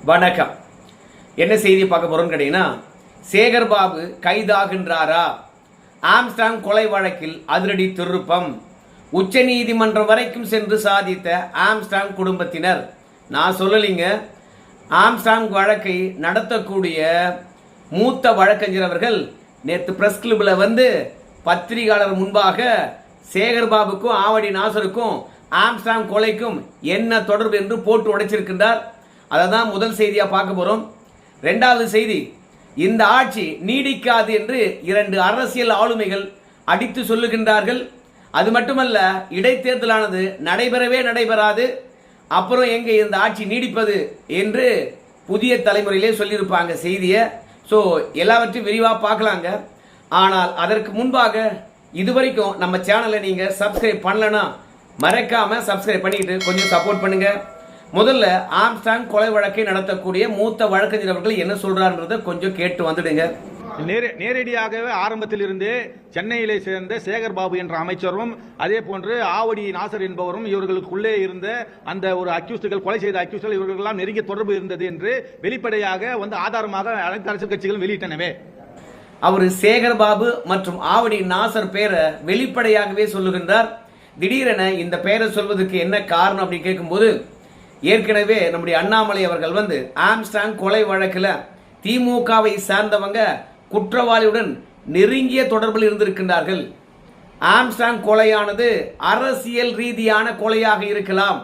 வணக்கம். என்ன செய்தி பார்க்க போறோம்னு கேட்டீங்கன்னா, சேகர்பாபு கைதாகின்றாரா? ஆம்ஸ்ட்ராங் கொலை வழக்கில் அதிரடி திருப்பம். உச்ச நீதிமன்றம் வரைக்கும் சென்று சாதித்த ஆம்ஸ்ட்ராங் குடும்பத்தினர். நான் சொல்லலைங்க, ஆம்ஸ்ட்ராங் வழக்கை நடத்தக்கூடிய மூத்த வழக்கறிஞர் அவர்கள் நேற்று பிரஸ் கிளப்ல வந்து பத்திரிகையாளர் முன்பாக சேகர்பாபுக்கும் ஆவடி நாசருக்கும் ஆம்ஸ்ட்ராங் கொலைக்கும் என்ன தொடர்பு என்று போட்டு உடைச்சிருக்கின்றார். அதை தான் முதல் செய்தியா பார்க்க போறோம். இரண்டாவது செய்தி, இந்த ஆட்சி நீடிக்காது என்று 2 அரசியல் ஆளுமைகள் அடித்து சொல்லுகின்றார்கள். அது மட்டுமல்ல, இடைத்தேர்தலானது நடைபெறாது, அப்புறம் எங்க இந்த ஆட்சி நீடிப்பது என்று புதிய தலைமுறையிலே சொல்லியிருப்பாங்க செய்தியை. ஸோ எல்லாவற்றையும் விரிவாக பார்க்கலாங்க. ஆனால் அதற்கு முன்பாக இதுவரைக்கும் நம்ம சேனலை நீங்க சப்ஸ்கிரைப் பண்ணலன்னா மறக்காம சப்ஸ்கிரைப் பண்ணிட்டு கொஞ்சம் சப்போர்ட் பண்ணுங்க. முதல்ல ஆம்ஸ்ட்ராங் கொலை வழக்கை நடத்தக்கூடிய மூத்த வழக்கறிஞர் அவர்கள் என்ன சொல்றாருன்றதை கொஞ்சம் கேட்டு வந்துடுங்க. நேரடியாகவே ஆரம்பத்தில் இருந்தே சென்னையிலே சேர்ந்த சேகர்பாபு என்ற அமைச்சரும் அதே போன்று ஆவடி நாசர் என்பவரும் இவர்களுக்குள்ளே இருந்த அந்த ஒரு அக்யூஸ்டுகள், கொலை செய்த அக்யூஸ்டுகள் இவர்களெல்லாம் நெருங்கிய தொடர்பு இருந்தது என்று வெளிப்படையாக வந்து ஆதாரமாக அனைத்து அரசியல் கட்சிகளும் வெளியிட்டனவே. அவர் சேகர்பாபு மற்றும் ஆவடி நாசர் பேரை வெளிப்படையாகவே சொல்லுகின்றார். திடீரென இந்த பெயரை சொல்வதற்கு என்ன காரணம் அப்படின்னு கேட்கும்போது, ஏற்கனவே நம்முடைய அண்ணாமலை அவர்கள் வந்து ஆம்ஸ்ட்ராங் கொலை வழக்கில் திமுகவை சார்ந்தவங்க குற்றவாளியுடன் நெருங்கிய தொடர்பில் இருந்திருக்கின்றார்கள். ஆம்ஸ்ட்ராங் கொலையானது அரசியல் ரீதியான கொலையாக இருக்கலாம்,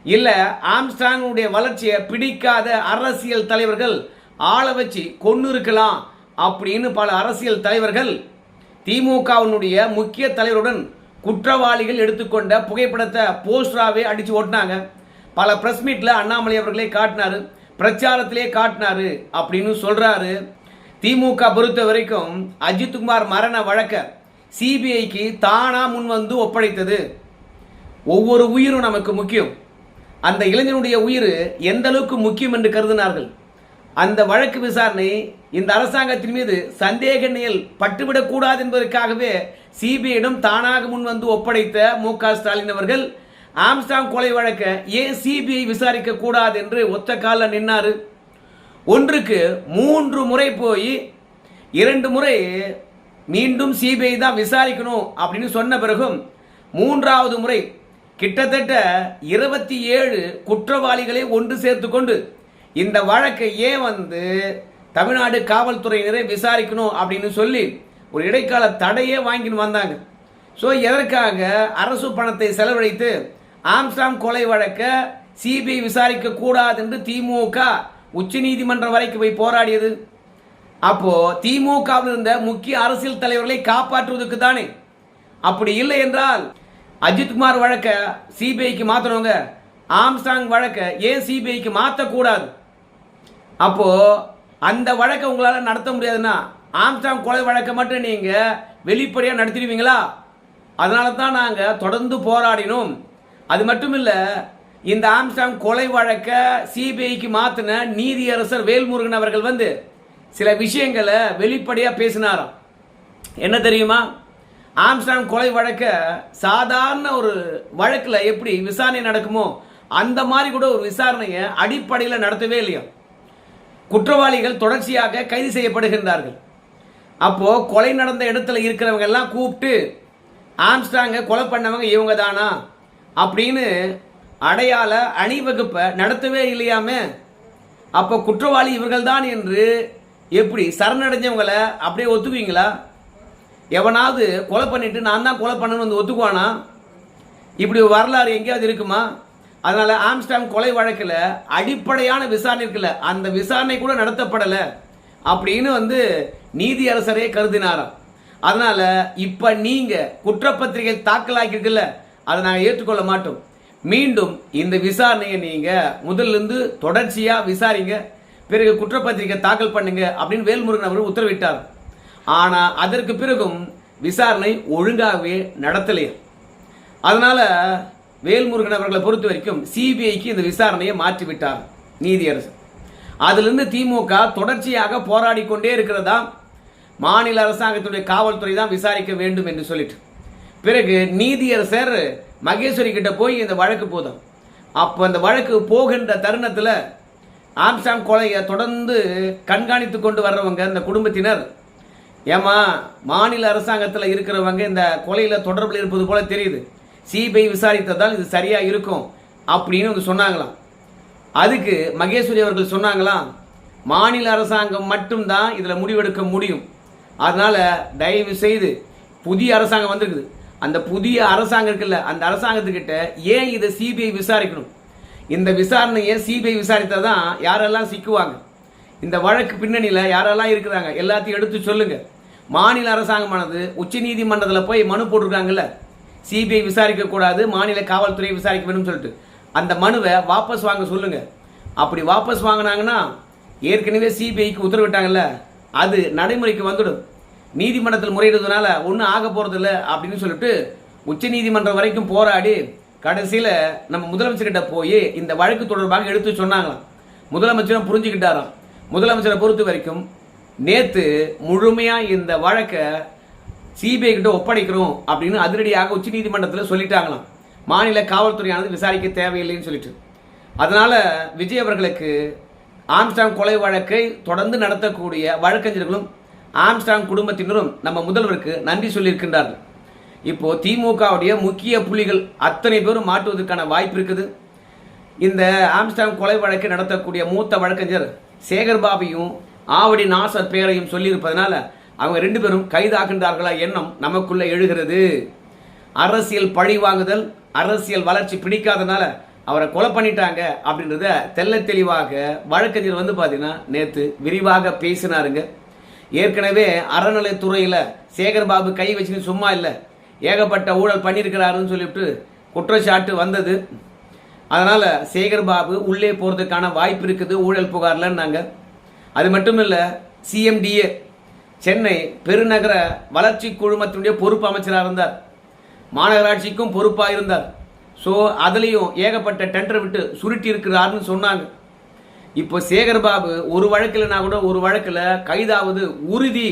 இல்ல ஆம்ஸ்ட்ராங்குடைய வளர்ச்சியை பிடிக்காத அரசியல் தலைவர்கள் ஆள வச்சு கொன்னு இருக்கலாம் அப்படின்னு பல அரசியல் தலைவர்கள் திமுகவினுடைய முக்கிய தலைவருடன் குற்றவாளிகள் எடுத்துக்கொண்ட புகைப்படத்தை போஸ்டராகவே அடிச்சு ஓட்டினாங்க. பல பிரஸ் மீட்ல அண்ணாமலை அவர்களே காட்டினாரு, பிரச்சாரத்திலே காட்டினாரு அப்படின்னு சொல்றாரு. திமுக பொறுத்த வரைக்கும் அஜித்குமார் மரண வழக்க சிபிஐக்கு தானா முன் வந்து ஒப்படைத்தது. ஒவ்வொரு உயிரும் நமக்கு முக்கியம். அந்த இளைஞனுடைய உயிர் எந்த அளவுக்கு முக்கியம் என்று கருதினார்கள். அந்த வழக்கு விசாரணை இந்த அரசாங்கத்தின் மீது சந்தேக நிழல் பட்டுவிடக் கூடாது என்பதற்காகவே சிபிஐயிடம் தானாக முன் வந்து ஒப்படைத்த மு.க. ஸ்டாலின் அவர்கள் ஆம்ஸ்ட்ராங் கொலை வழக்க ஏன் சிபிஐ விசாரிக்க கூடாது என்று ஒத்த காலில் நின்னாரு. ஒன்றுக்கு 3 முறை போய் 2 முறை மீண்டும் சிபிஐ தான் விசாரிக்கணும் அப்படின்னு சொன்ன பிறகும் 3வது முறை கிட்டத்தட்ட 27 குற்றவாளிகளை ஒன்று சேர்த்து கொண்டு இந்த வழக்கை ஏன் வந்து தமிழ்நாடு காவல்துறையினரை விசாரிக்கணும் அப்படின்னு சொல்லி ஒரு இடைக்கால தடையே வாங்கின்னு வந்தாங்க. ஸோ எதற்காக அரசு பணத்தை செலவழித்து ஆம்ஸ்ட்ராங் கொலை வழக்க சிபிஐ விசாரிக்க கூடாது என்று திமுக உச்ச நீதிமன்றம் வரைக்கும் போய் போராடியது? அப்போ திமுகவில் இருந்த முக்கிய அரசியல் தலைவர்களை காப்பாற்றுவதற்கு தானே. அப்படி இல்லை என்றால் அஜித்குமார் வழக்க சிபிஐக்கு மாத்தணுங்க, ஆம்ஸ்ட்ராங் வழக்க ஏன் சிபிஐக்கு மாற்றக்கூடாது? அப்போ அந்த வழக்கை உங்களால் நடத்த முடியாதுன்னா ஆம்ஸ்ட்ராங் கொலை வழக்கை மட்டும் நீங்க வெளிப்படையாக நடத்திடுவீங்களா? அதனால தான் நாங்கள் தொடர்ந்து போராடினோம். அது மட்டும் இல்லை, இந்த ஆம்ஸ்ட்ராங் கொலை வழக்க சிபிஐக்கு மாற்றின நீதியரசர் வேல்முருகன் அவர்கள் வந்து சில விஷயங்களை வெளிப்படையாக பேசினாராம். என்ன தெரியுமா? ஆம்ஸ்ட்ராங் கொலை வழக்க சாதாரண ஒரு வழக்கில் எப்படி விசாரணை நடக்குமோ அந்த மாதிரி கூட ஒரு விசாரணையை அடிப்படையில் நடத்தவே இல்லையா. குற்றவாளிகள் தொடர்ச்சியாக கைது செய்யப்படுகின்றார்கள். அப்போ கொலை நடந்த இடத்துல இருக்கிறவங்க எல்லாம் கூப்பிட்டு ஆம்ஸ்ட்ராங்க கொலை பண்ணவங்க இவங்க தானா அப்படின்னு அடையாள அணிவகுப்பை நடத்தவே இல்லையாமே. அப்போ குற்றவாளி இவர்கள் தான் என்று எப்படி சரணடைஞ்சவங்களை அப்படியே ஒத்துக்குவீங்களா? எவனாவது கொலை பண்ணிட்டு நான் தான் கொலை பண்ணணும்னு வந்து ஒத்துக்குவானா? இப்படி வரலாறு எங்கேயாவது இருக்குமா? அதனால ஆம்ஸ்ட்ராங் கொலை வழக்கில் அடிப்படையான விசாரணை இருக்குல்ல, அந்த விசாரணை கூட நடத்தப்படலை அப்படின்னு வந்து நீதியரசரே கருதினாராம். அதனால இப்ப நீங்க குற்றப்பத்திரிகை தாக்கலாக்கிருக்குல்ல, அதை நாங்கள் ஏற்றுக்கொள்ள மாட்டோம். மீண்டும் இந்த விசாரணையை நீங்க முதல்ல இருந்து தொடர்ச்சியா விசாரிங்க, பிறகு குற்றப்பத்திரிகை தாக்கல் பண்ணுங்க அப்படின்னு வேல்முருகன் அவர் உத்தரவிட்டார். ஆனா அதற்கு பிறகும் விசாரணை ஒழுங்காகவே நடத்தலையே. அதனால வேல்முருகன் அவர்களை பொறுத்த வரைக்கும் சிபிஐக்கு இந்த விசாரணையை மாற்றிவிட்டார் நீதியரசர். அதிலிருந்து திமுக தொடர்ச்சியாக போராடி கொண்டே இருக்கிறதா, மாநில அரசாங்கத்துடைய காவல்துறை தான் விசாரிக்க வேண்டும் என்று சொல்லிட்டு பிறகு நீதியரசர் மகேஸ்வரி கிட்ட போய் இந்த வழக்கு போதும். அப்போ அந்த வழக்கு போகின்ற தருணத்தில் ஆம்ஸ்டாங் கொலையை தொடர்ந்து கண்காணித்து கொண்டு வர்றவங்க இந்த குடும்பத்தினர், ஏமா மாநில அரசாங்கத்தில் இருக்கிறவங்க இந்த கொலையில் தொடர்பில் இருப்பது போல தெரியுது, சிபிஐ விசாரித்ததால் இது சரியா இருக்கும் அப்படின்னு சொன்னாங்களாம். அதுக்கு மகேஸ்வரி அவர்கள் சொன்னாங்களாம், மாநில அரசாங்கம் மட்டும்தான் இதில் முடிவெடுக்க முடியும், அதனால தயவு செய்து புதிய அரசாங்கம் வந்திருக்குது, அந்த புதிய அரசாங்கம் இருக்குல்ல அந்த அரசாங்கத்துக்கிட்ட ஏன் இதை சிபிஐ விசாரிக்கணும், இந்த விசாரணையை சிபிஐ விசாரித்தா தான் யாரெல்லாம் சிக்குவாங்க, இந்த வழக்கு பின்னணியில் யாரெல்லாம் இருக்கிறாங்க எல்லாத்தையும் எடுத்து சொல்லுங்க. மாநில அரசாங்கமானது உச்ச நீதிமன்றத்தில் போய் மனு போட்டிருக்காங்கல்ல, சிபிஐ விசாரிக்க கூடாது, மாநில காவல்துறை விசாரிக்க வேணும்னு சொல்லிட்டு அந்த மனுவை வாபஸ் வாங்க சொல்லுங்க. அப்படி வாபஸ் வாங்கினாங்கன்னா ஏற்கனவே சிபிஐக்கு உத்தரவிட்டாங்கல்ல அது நடைமுறைக்கு வந்துடும். நீதிமன்றத்தில் முறையிடுறதுனால ஒன்றும் ஆக போறதில்ல அப்படின்னு சொல்லிட்டு உச்ச நீதிமன்றம் வரைக்கும் போராடி கடைசியில் நம்ம முதலமைச்சர்கிட்ட போய் இந்த வழக்கு தொடர்பாக எடுத்து சொன்னாங்களாம். முதலமைச்சரும் புரிஞ்சுக்கிட்டாராம். முதலமைச்சரை பொறுத்த வரைக்கும் நேற்று முழுமையாக இந்த வழக்கை சிபிஐ கிட்ட ஒப்படைக்கிறோம் அப்படின்னு அதிரடியாக உச்ச நீதிமன்றத்தில் சொல்லிட்டாங்களாம். மாநில காவல்துறையானது விசாரிக்க தேவையில்லைன்னு சொல்லிட்டு. அதனால விஜய் அவர்களுக்கு ஆம்ஸ்டாங் கொலை வழக்கை தொடர்ந்து நடத்தக்கூடிய வழக்கறிஞர்களும் ஆம்ஸ்டாங் குடும்பத்தினரும் நம்ம முதல்வருக்கு நன்றி சொல்லியிருக்கின்றார்கள். இப்போ திமுகவுடைய முக்கிய புள்ளிகள் அத்தனை பேரும் மாட்டுவதற்கான வாய்ப்பு இருக்குது. இந்த ஆம்ஸ்டாங் கொலை வழக்கை நடத்தக்கூடிய மூத்த வழக்கறிஞர் சேகர்பாபையும் ஆவடி நாசர் பெயரையும் சொல்லியிருப்பதனால அவங்க 2 பேரும் கைதாகின்றார்களா எண்ணம் நமக்குள்ள எழுகிறது. அரசியல் பழி வாங்குதல், அரசியல் வளர்ச்சி பிடிக்காதனால அவரை கொலை பண்ணிட்டாங்க அப்படின்றத தெல்ல தெளிவாக வழக்கறிஞர் பார்த்தீங்கன்னா நேற்று விரிவாக பேசினாருங்க. ஏற்கனவே அறநிலைத்துறையில் சேகர்பாபு கை வச்சுன்னு சும்மா இல்லை, ஏகப்பட்ட ஊழல் பண்ணியிருக்கிறாருன்னு சொல்லிவிட்டு குற்றச்சாட்டு வந்தது. அதனால் சேகர்பாபு உள்ளே போகிறதுக்கான வாய்ப்பு இருக்குது ஊழல் புகார்லன்னாங்க. அது மட்டும் இல்லை, சிஎம்டிஏ சென்னை பெருநகர வளர்ச்சி குழுமத்தினுடைய பொறுப்பு அமைச்சராக இருந்தார், மாநகராட்சிக்கும் பொறுப்பாக இருந்தார். ஸோ அதுலேயும் ஏகப்பட்ட டெண்டரை விட்டு சுருட்டி இருக்கிறாருன்னு சொன்னாங்க. இப்போ சேகர்பாபு ஒரு வழக்கில்னா கூட ஒரு வழக்கில் கைதாவது உறுதி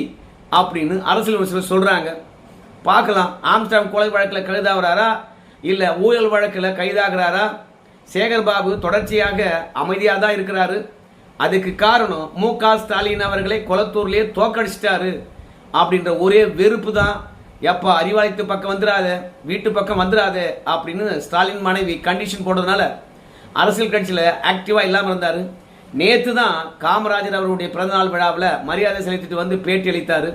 அப்படின்னு அரசியல் விமர்சகர்கள் சொல்கிறாங்க. பார்க்கலாம், ஆம்ஸ்டாங் கொலை வழக்கில் கைதாகிறாரா இல்லை ஊழல் வழக்கில் கைதாகிறாரா? சேகர்பாபு தொடர்ச்சியாக அமைதியாக தான் இருக்கிறாரு. அதுக்கு காரணம் மு.க. ஸ்டாலின் அவர்களை கொளத்தூர்லேயே தோக்கடிச்சிட்டாரு அப்படின்ற ஒரே வெறுப்பு தான். எப்பா அறிவாலயத்து பக்கம் வந்துடாத, வீட்டு பக்கம் வந்துடாத அப்படின்னு ஸ்டாலின் மனைவி கண்டிஷன் போடுறதுனால அரசியல் கட்சியில் ஆக்டிவாக இல்லாமல் இருந்தார். நேற்று தான் காமராஜர் அவருடைய பிறந்தநாள் விழாவில் மரியாதை செலுத்திட்டு வந்து பேட்டி அளித்தார்.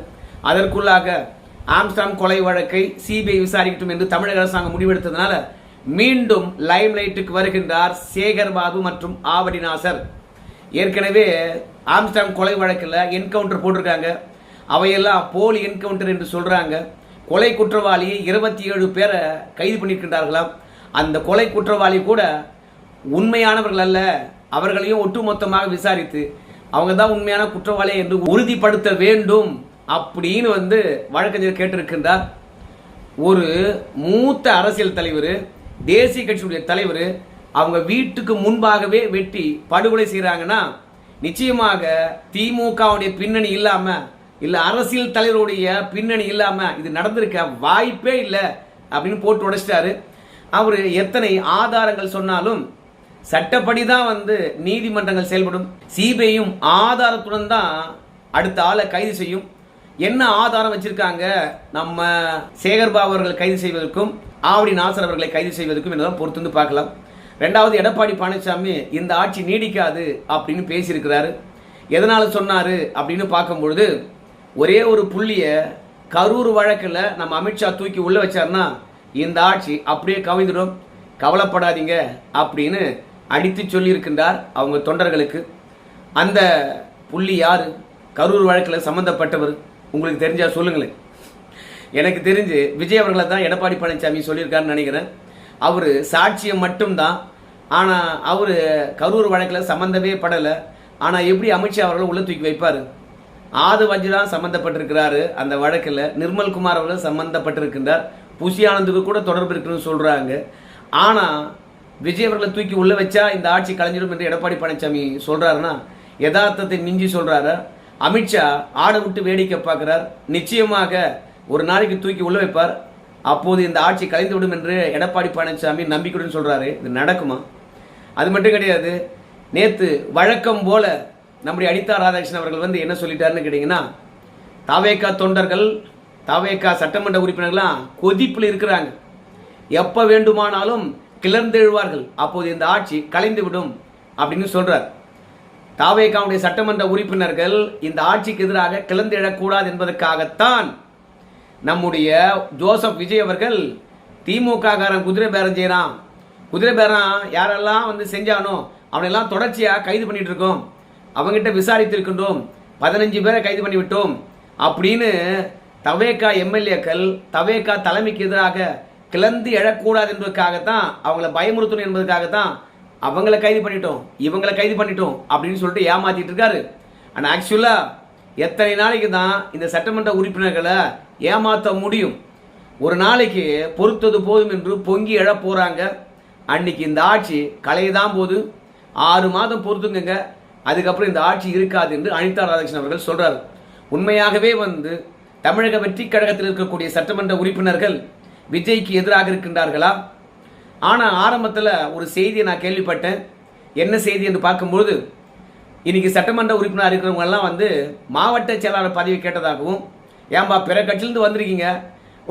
அதற்குள்ளாக ஆம்ஸ்டாங் கொலை வழக்கை சிபிஐ விசாரிக்கட்டும் என்று தமிழக அரசாங்கம் முடிவெடுத்ததுனால மீண்டும் லைம் லைட்டுக்கு வருகின்றார் சேகர்பாபு மற்றும் ஆவடி நாசர். ஏற்கனவே ஆம்ஸ்டாங் கொலை வழக்கில் என்கவுண்டர் போட்டிருக்காங்க, அவையெல்லாம் போலி என்கவுண்டர் என்று சொல்றாங்க. கொலை குற்றவாளி 27 பேரை கைது பண்ணியிருக்கின்றார்களாம். அந்த கொலை குற்றவாளி கூட உண்மையானவர்கள் அல்ல, அவர்களையும் ஒட்டுமொத்தமாக விசாரித்து அவங்க தான் உண்மையான குற்றவாளி என்று உறுதிப்படுத்த வேண்டும் அப்படின்னு வழக்கறிஞர் கேட்டிருக்கின்றார். ஒரு மூத்த அரசியல் தலைவர், தேசிய கட்சியுடைய தலைவர், அவங்க வீட்டுக்கு முன்பாகவே வெட்டி படுகொலை செய்கிறாங்கன்னா நிச்சயமாக திமுகவுடைய பின்னணி இல்லாம இல்ல அரசியல் தலைவருடைய பின்னணி இல்லாம இது நடந்திருக்க வாய்ப்பே இல்லை அப்படின்னு போட்டு உடைச்சிட்டாரு. அவர் எத்தனை ஆதாரங்கள் சொன்னாலும் சட்டப்படி தான் நீதிமன்றங்கள் செயல்படும். சிபிஐயும் ஆதாரத்துடன் தான் அடுத்த ஆளை கைது செய்யும். என்ன ஆதாரம் வச்சிருக்காங்க நம்ம சேகர்பாபு அவர்களை கைது செய்வதற்கும் ஆவடி நாசர் அவர்களை கைது செய்வதற்கும் என்னதான் பொறுத்து பார்க்கலாம். 2வது எடப்பாடி பழனிசாமி இந்த ஆட்சி நீடிக்காது அப்படின்னு பேசியிருக்கிறாரு. எதனால சொன்னாரு அப்படின்னு பார்க்கும்பொழுது ஒரே ஒரு புள்ளிய கரூர் வழக்கில் நம்ம அமித்ஷா தூக்கி உள்ள வச்சார்னா இந்த ஆட்சி அப்படியே கவிழ்ந்துடும், கவலைப்படாதீங்க அப்படின்னு அடித்து சொல்லியிருக்கின்றார் அவங்க தொண்டர்களுக்கு. அந்த புள்ளி யாரு? கரூர் வழக்கில் சம்பந்தப்பட்டவர் உங்களுக்கு தெரிஞ்சா சொல்லுங்களேன். எனக்கு தெரிஞ்சு விஜய் அவர்களை தான் எடப்பாடி பழனிசாமி சொல்லியிருக்காருன்னு நினைக்கிறேன். அவர் சாட்சியம் மட்டும்தான், ஆனால் அவர் கரூர் வழக்கில் சம்மந்தமே படலை. ஆனால் எப்படி அமித்ஷா அவர்களை உள்ள தூக்கி வைப்பார்? ஆது வஜ்ரா சம்மந்தப்பட்டிருக்கிறாரு அந்த வழக்கில், நிர்மல்குமார் அவர்கள் சம்மந்தப்பட்டிருக்கின்றார், புஷி ஆனந்துக்கு கூட தொடர்பு இருக்குன்னு சொல்கிறாங்க. ஆனால் விஜய் அவர்களை தூக்கி உள்ள வச்சா இந்த ஆட்சி கலைஞ்சிடும் என்று எடப்பாடி பழனிசாமி சொல்கிறாருன்னா யதார்த்தத்தை மிஞ்சி சொல்கிறாரு. அமித்ஷா ஆடை விட்டு வேடிக்கை பார்க்கிறார். நிச்சயமாக ஒரு நாளைக்கு தூக்கி உள்ள வைப்பார், அப்போது இந்த ஆட்சி கலைந்துவிடும் என்று எடப்பாடி பழனிசாமி நம்பிக்கையுடன் சொல்றாரு. இது நடக்குமா? அது மட்டும் கிடையாது, நேற்று வழக்கம் போல நம்முடைய அனிதா ராதாகிருஷ்ணன் அவர்கள் வந்து என்ன சொல்லிட்டாருன்னு கேட்டீங்கன்னா, தவேகா தொண்டர்கள், தவேகா சட்டமன்ற உறுப்பினர்கள்லாம் கொதிப்பில் இருக்கிறாங்க. எப்ப வேண்டுமானாலும் கிளர்ந்தெழுவார்கள், அப்போது இந்த ஆட்சி கலைந்துவிடும் அப்படின்னு சொல்றார். தவேகாவுடைய சட்டமன்ற உறுப்பினர்கள் இந்த ஆட்சிக்கு எதிராக கிளர்ந்து எழக்கூடாது என்பதற்காகத்தான் நம்முடைய ஜோசப் விஜய் அவர்கள் திமுக காரன் குதிரை பேரம் செய்யறான், குதிரை பேரம் யாரெல்லாம் வந்து செஞ்சானோ அவனெல்லாம் தொடர்ச்சியாக கைது பண்ணிட்டு இருக்கோம், அவங்ககிட்ட விசாரித்திருக்கின்றோம், 15 பேரை கைது பண்ணி விட்டோம் அப்படின்னு தவேகா எம்எல்ஏக்கள் தவேகா தலைமைக்கு எதிராக கிளர்ந்து எழக்கூடாது என்பதற்காகத்தான், அவங்கள பயமுறுத்தணும் என்பதற்காகத்தான் அவங்கள கைது பண்ணிட்டோம், இவங்களை கைது பண்ணிட்டோம் அப்படின்னு சொல்லிட்டு ஏமாத்திட்டு இருக்காரு. ஆனால் ஆக்சுவலா எத்தனை நாளைக்கு தான் இந்த சட்டமன்ற உறுப்பினர்களை ஏமாற்ற முடியும்? ஒரு நாளைக்கு பொறுத்தது போதும் என்று பொங்கி எழ போறாங்க. அன்னைக்கு இந்த ஆட்சி கலையதான் போது, 6 மாதம் பொறுத்துங்க, அதுக்கப்புறம் இந்த ஆட்சி இருக்காது என்று அனிதா ராதாகிருஷ்ணன் அவர்கள் சொல்றாரு. உண்மையாகவே வந்து தமிழக வெற்றி கழகத்தில் இருக்கக்கூடிய சட்டமன்ற உறுப்பினர்கள் விஜய்க்கு எதிராக இருக்கின்றார்களா? ஆனால் ஆரம்பத்தில் ஒரு செய்தியை நான் கேள்விப்பட்டேன். என்ன செய்தி என்று பார்க்கும்போது, இன்னைக்கு சட்டமன்ற உறுப்பினர் இருக்கிறவங்க எல்லாம் வந்து மாவட்ட செயலாளர் பதவி கேட்டதாகவும், ஏன்பா பிற கட்சியிலிருந்து வந்திருக்கீங்க,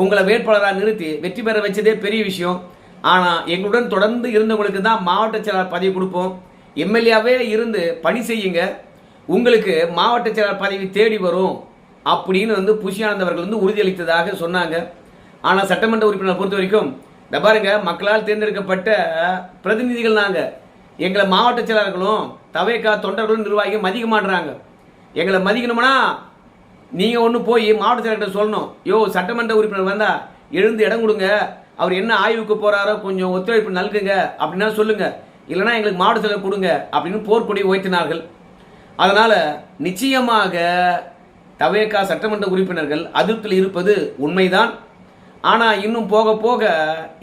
உங்களை வேட்பாளராக நிறுத்தி வெற்றி பெற வச்சதே பெரிய விஷயம், ஆனால் எங்களுடன் தொடர்ந்து இருந்தவங்களுக்கு தான் மாவட்ட செயலாளர் பதவி கொடுப்போம், எம்எல்ஏவே இருந்து பணி செய்யுங்க, உங்களுக்கு மாவட்ட செயலாளர் பதவி தேடி வரும் அப்படின்னு வந்து புஷியானந்த் அவர்கள் வந்து உறுதியளித்ததாக சொன்னாங்க. ஆனால் சட்டமன்ற உறுப்பினர் பொறுத்த வரைக்கும் இந்த பாருங்க, மக்களால் தேர்ந்தெடுக்கப்பட்ட பிரதிநிதிகள் நாங்கள், எங்களை மாவட்ட செயலாளர்களும் தவேகா தொண்டர்களும் நிர்வாகிகள் மதிக்க மாட்டுறாங்க. எங்களை மதிக்கணும்னா நீங்கள் ஒன்று போய் மாவட்ட செயலாளர்கிட்ட சொல்லணும், யோ சட்டமன்ற உறுப்பினர் வந்தால் எழுந்து இடம் கொடுங்க, அவர் என்ன ஆய்வுக்கு போகிறாரோ கொஞ்சம் ஒத்துழைப்பு நல்குங்க அப்படின்னா சொல்லுங்க, இல்லைனா எங்களுக்கு மாவட்ட செயலர் கொடுங்க அப்படின்னு போர்க்கொடி உயர்த்தினார்கள். அதனால் நிச்சயமாக தவேகா சட்டமன்ற உறுப்பினர்கள் அதிருப்தியில் இருப்பது உண்மைதான். ஆனால் இன்னும் போக போக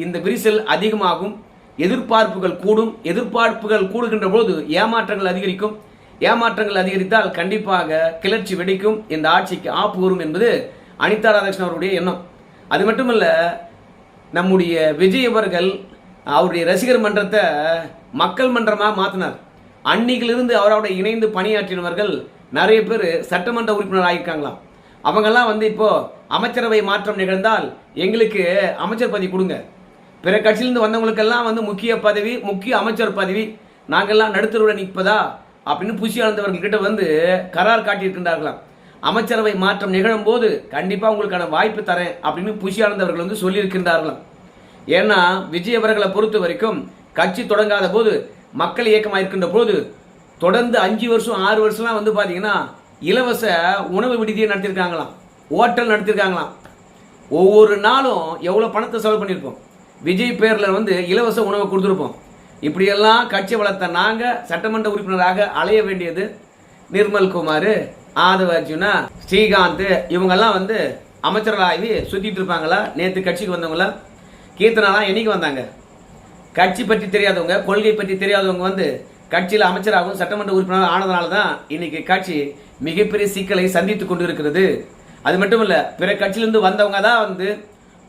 இந்த விரிசல் அதிகமாகும், எதிர்பார்ப்புகள் கூடும், எதிர்பார்ப்புகள் கூடுகின்ற போது ஏமாற்றங்கள் அதிகரிக்கும், ஏமாற்றங்கள் அதிகரித்தால் கண்டிப்பாக கிளர்ச்சி வெடிக்கும், இந்த ஆட்சிக்கு ஆப்பு வரும் என்பது அனிதா ராதாகிருஷ்ணன் அவருடைய எண்ணம். அது மட்டுமல்ல, நம்முடைய விஜய் அவர்கள் அவருடைய ரசிகர் மன்றத்தை மக்கள் மன்றமாக மாற்றினார். அன்னிலிருந்து அவரோட இணைந்து பணியாற்றினவர்கள் நிறைய பேர் சட்டமன்ற உறுப்பினர் ஆகியிருக்காங்களாம். அவங்கெல்லாம் வந்து இப்போ அமைச்சரவை மாற்றம் நிகழ்ந்தால் எங்களுக்கு அமைச்சர் பதவி கொடுங்க, பிற கட்சியிலிருந்து வந்தவங்களுக்கெல்லாம் வந்து முக்கிய பதவி, முக்கிய அமைச்சர் பதவி, நாங்கள்லாம் நடுத்தருடன் நிற்பதா அப்படின்னு புஷியானந்தவர்கள்கிட்ட வந்து கரார் காட்டியிருக்கின்றார்களாம். அமைச்சரவை மாற்றம் நிகழும் போது கண்டிப்பாக உங்களுக்கான வாய்ப்பு தரேன் அப்படின்னு புஷியானந்தவர்கள் வந்து சொல்லியிருக்கின்றார்களாம். ஏன்னா விஜய் அவர்களை பொறுத்த வரைக்கும் கட்சி தொடங்காத போது, மக்கள் இயக்கமாக இருக்கின்ற போது தொடர்ந்து 5 வருஷம் 6 வருஷம்லாம் வந்து பார்த்தீங்கன்னா இலவச உணவு விடுதியை நடத்தியிருக்காங்களாம், ஹோட்டல் நடத்தியிருக்காங்களாம். ஒவ்வொரு நாளும் எவ்வளோ பணத்தை செலவு பண்ணியிருப்போம், விஜய் பேரில் வந்து இலவச உணவை கொடுத்துருப்போம். இப்படியெல்லாம் கட்சி வளர்த்த நாங்கள் சட்டமன்ற உறுப்பினராக அலைய வேண்டியது நிர்மல் குமார், ஆதவ அர்ஜுனா, ஸ்ரீகாந்த் இவங்கெல்லாம் வந்து அமைச்சர்களாகி சுற்றிட்டு இருப்பாங்களா? நேற்று கட்சிக்கு வந்தவங்களா? கீர்த்தனாலாம் என்னைக்கு வந்தாங்க? கட்சி பற்றி தெரியாதவங்க, கொள்கை பற்றி தெரியாதவங்க வந்து கட்சியில் அமைச்சராகவும் சட்டமன்ற உறுப்பினர் ஆனதுனால தான் இன்னைக்கு கட்சி மிகப்பெரிய சிக்கலை சந்தித்து கொண்டு இருக்கிறது. அது மட்டும் இல்லை, பிற கட்சியிலிருந்து வந்தவங்க தான் வந்து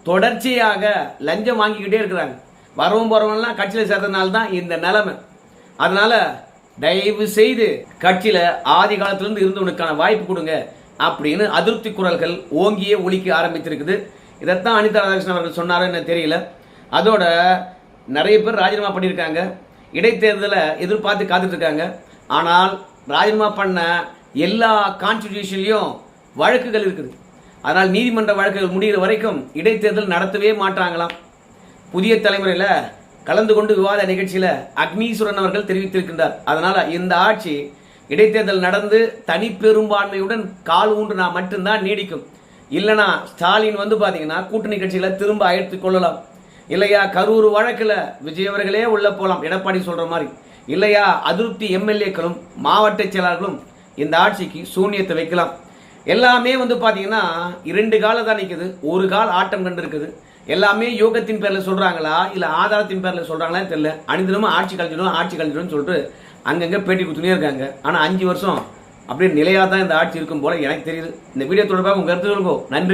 தொடர்ச்சியாக லஞ்சம் வாங்கிக்கிட்டே இருக்கிறாங்க. வரவும் போறவங்கலாம் கட்சியில் சேர்த்ததுனால தான் இந்த நிலைமை. அதனால தயவு செய்து கட்சியில் ஆதி காலத்திலிருந்து இருந்தவனுக்கான வாய்ப்பு கொடுங்க அப்படின்னு அதிருப்தி குரல்கள் ஓங்கியே ஒலிக்க ஆரம்பித்திருக்குது. இதைத்தான் அனிதா ராதாகிருஷ்ணன் அவர்கள் சொன்னாருன்னு தெரியல. அதோட நிறைய பேர் ராஜினாமா பண்ணியிருக்காங்க, இடைத்தேர்தலை எதிர்பார்த்து காத்துட்டு இருக்காங்க. ஆனால் ராஜினாமா பண்ண எல்லா கான்ஸ்டிடியூஷன்லையும் வழக்குகள் இருக்குது. அதனால் நீதிமன்ற வழக்குகள் முடிகிற வரைக்கும் இடைத்தேர்தல் நடத்தவே மாட்டாங்களாம். புதிய தலைமுறையில் கலந்து கொண்டு விவாத நிகழ்ச்சியில் அக்னீஸ்வரன் அவர்கள் தெரிவித்திருக்கின்றார். அதனால் இந்த ஆட்சி இடைத்தேர்தல் நடந்து தனி பெரும்பான்மையுடன் கால் ஊன்றுனா மட்டும்தான் நீடிக்கும். இல்லைனா ஸ்டாலின் வந்து பார்த்தீங்கன்னா கூட்டணி கட்சிகளை திரும்ப அழைத்து கொள்ளலாம். இல்லையா கரூர் வழக்கில் விஜய் அவர்களே உள்ள போகலாம், எடப்பாடி சொல்ற மாதிரி. இல்லையா அதிருப்தி எம்எல்ஏக்களும் மாவட்ட செயலாளர்களும் இந்த ஆட்சிக்கு சூன்யத்தை வைக்கலாம். எல்லாமே வந்து பார்த்தீங்கன்னா 2 கால தான் நிற்குது, ஒரு கால் ஆட்டம் கண்டு இருக்குது. எல்லாமே யோகத்தின் பேரில் சொல்கிறாங்களா இல்லை ஆதாரத்தின் பேரில் சொல்கிறாங்களா தெரியல. அனிதனமும் ஆட்சி கழிஞ்சிடும் சொல்லிட்டு அங்கங்கே பேட்டி கொடுத்துனே இருக்காங்க. ஆனால் 5 வருஷம் அப்படியே நிலையாக தான் இந்த ஆட்சி இருக்கும் போல எனக்கு தெரியுது. இந்த வீடியோ தொடர்பாக உங்கள் கருத்து சொல்லுங்க. நன்றி.